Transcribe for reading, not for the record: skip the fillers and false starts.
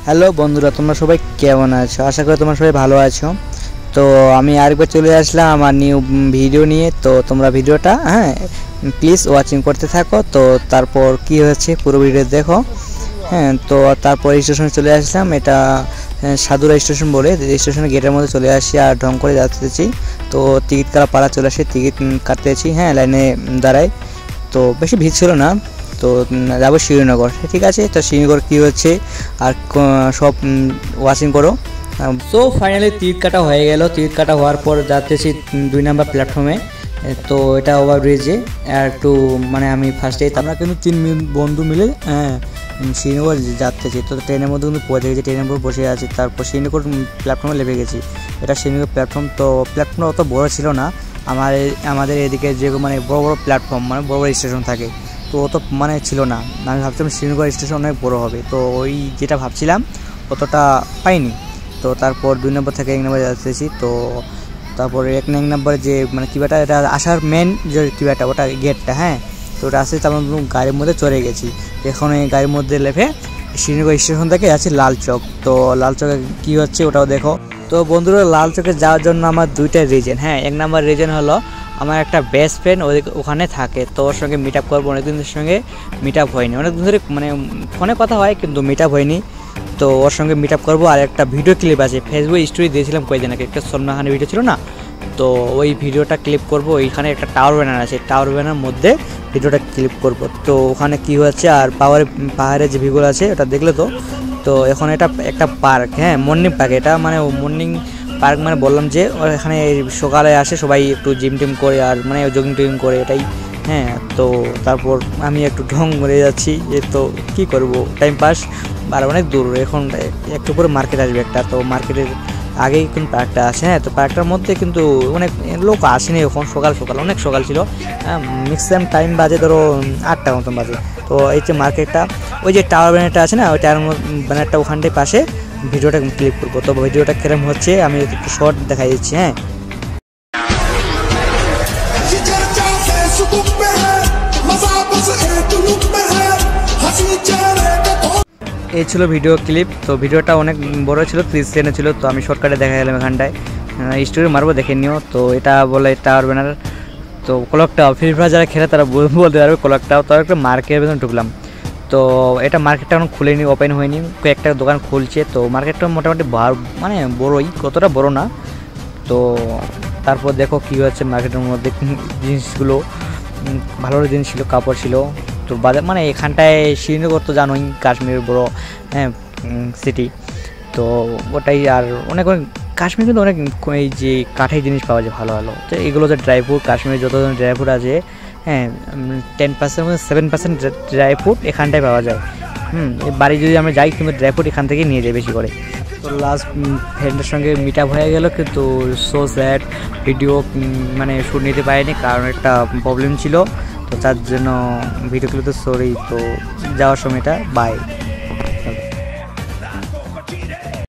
Hello বন্ধুরা, তোমরা সবাই কেমন আছো? আশা করি তোমরা সবাই ভালো আছো। তো আমি আরেকবার চলে আসলাম আমার নিউ ভিডিও নিয়ে। তো তোমরা ভিডিওটা প্লিজ ওয়াচিং করতে থাকো। তো তারপর কি হচ্ছে পুরো ভিডিও দেখো। তো তারপর স্টেশনে চলে আসলাম। এটা সাধুরা স্টেশন বলে, স্টেশনের গেটের মধ্যে চলে আসি আর ঢং করে যাচ্ছি। তো টিকিট কাটা পাড়া চলে আসি, টিকিট কাটতেছি, লাইনে দাঁড়াই। তো বেশি ভিড় ছিল না। তো যাবো শ্রীনগর, ঠিক আছে। তো শ্রীনগর কী হচ্ছে আর সব ওয়াচিং করো। সো ফাইনালি টিকিট কাটা হয়ে গেল। টিকিট কাটা হওয়ার পর যাচ্তেছি 2 নম্বর প্ল্যাটফর্মে। তো এটা ওভার ব্রিজে একটু আমি ফার্স্টে আমরা কিন্তু 3 বন্ধু মিলে শ্রীনগর যাচ্তেছি। তো ট্রেনের মধ্যে কিন্তু পৌঁছে গেছি, ট্রেনের উপর বসে আছি। তারপর শ্রীনগর প্ল্যাটফর্মে লেগে গেছি। এটা শ্রীনগর প্ল্যাটফর্ম। তো প্ল্যাটফর্মটা অত বড় ছিল না। আমাদের এদিকে যে বড় বড় প্ল্যাটফর্ম বড় বড় স্টেশন থাকে, তো অত ছিল না। আমি ভাবছিলাম শ্রীনগর স্টেশন অনেক বড় হবে, তো ওই যেটা ভাবছিলাম অতটা পাইনি। তো তারপর 2 নম্বর থেকে 1 নম্বরে যাচ্ছি। তো তারপর 1 নম্বরে যে কিবাটা, এটা আসার মেন যে কিবাটা, ওটা গেটটা। তো ওটা আসতে তারপর গাড়ির মধ্যে চড়ে গেছি। এখন এই গাড়ির মধ্যে লেফে শ্রীনগর স্টেশন থেকে যাচ্ছি লাল চক। তো লাল চকে কী হচ্ছে ওটাও দেখো। তো বন্ধুরা, লাল চকে যাওয়ার জন্য আমার 2টা রিজন। 1 নম্বর রিজন হলো আমার একটা বেস্ট ফ্রেন্ড ওখানে থাকে, তো ওর সঙ্গে মিট আপ করবো। অনেকদিনের সঙ্গে মিট আপ হয়নি, অনেকদিন ধরে ফোনে কথা হয় কিন্তু মিট আপ হয়নি। তো ওর সঙ্গে মিট আপ করবো। আর একটা ভিডিও ক্লিপ আছে, ফেসবুক স্টোরি দিয়েছিলাম কয়েকদিন আগে, একটা সলমান খানের ভিডিও ছিল না, তো ওই ভিডিওটা ক্লিপ করবো। ওইখানে একটা টাওয়ার ব্যানার আছে, টাওয়ার ব্যানার মধ্যে ভিডিওটা ক্লিপ করব। তো ওখানে কি হচ্ছে আর পাহাড়ের যে ভিউগুলো আছে ওটা দেখলে তো। তো এখন এটা একটা পার্ক, মর্নিং পার্ক। এটা মর্নিং পার্ক বললাম যে এখানে সকালে আসে সবাই, একটু জিম টিম করে আর জগিং টগিং করে, এটাই। তো তারপর আমি একটু ঢং করে যাচ্ছি, তো কি করব, টাইম পাস। আর অনেক দূর, এখন একটু পরে মার্কেট আসবে একটা। তো মার্কেটের আগেই কিন্তু পার্কটা আছে। তো পার্কটার মধ্যে কিন্তু অনেক লোক আসেনি এখন, সকাল অনেক সকাল ছিল। ম্যাক্সিমাম টাইম বাজে ধরো 8টা মতন বাজে। তো এই যে মার্কেটটা, ওই যে টাওয়ার ব্যানারটা আছে না, ওই টাওয়ার ব্যানারটা ওখানটায় পাশে ভিডিওটা ক্লিক করবো। তো ভিডিওটা কিরম হচ্ছে আমি একটু শর্ট দেখাই দিচ্ছি। এই ছিল ভিডিও ক্লিপ। তো ভিডিওটা অনেক বড় ছিল, 30 সেকেন্ড ছিল। তো আমি শর্টকাটে দেখা গেলাম এখানটায়, স্টোরি মারবো, দেখে নিও। তো এটা বলে টাওয়ার ব্যানার। তো ক্লকটাও ফ্রি ফায়ার যারা খেলে তারা বলতে পারবে ক্লকটাও। তো একটা মার্কেটের ভেতরে ঢুকলাম। তো এটা মার্কেটটা এখন খুলেনি, ওপেন হয়নি, কয়েকটা দোকান খুলছে। তো মার্কেটটা মোটামুটি বড়ই, কতটা বড় না। তো তারপর দেখো কী হচ্ছে মার্কেটের মধ্যে, জিনিসগুলো ভালো ভালো জিনিস ছিল, কাপড় ছিল। তো বাজার এখানটায় শ্রীনগর তো জানোই কাশ্মীরের বড় সিটি। তো ওটাই। আর অনেক কাশ্মীর কিন্তু অনেক এই যে কাঠের জিনিস পাওয়া যায় ভালো ভালো। তো এগুলো যে ড্রাই ফ্রুট, কাশ্মীরে যত ধরনের ড্রাই ফ্রুট আছে, 10% মধ্যে 7% ড্রাই ফ্রুট এখানটায় পাওয়া যায়। বাড়ি যদি আমরা যাই কিন্তু ড্রাই ফ্রুট এখান থেকে নিয়ে যাই বেশি করে। তো লাস্ট ফ্রেন্ডের সঙ্গে মিট আপ হয়ে গেল, কিন্তু সো স্যাড, ভিডিও শ্যুট নিতে পারিনি, কারণ একটা প্রবলেম ছিল। তো তার জন্য ভিডিও ক্লিপে সরি। তো যাওয়ার সময়টা বাই।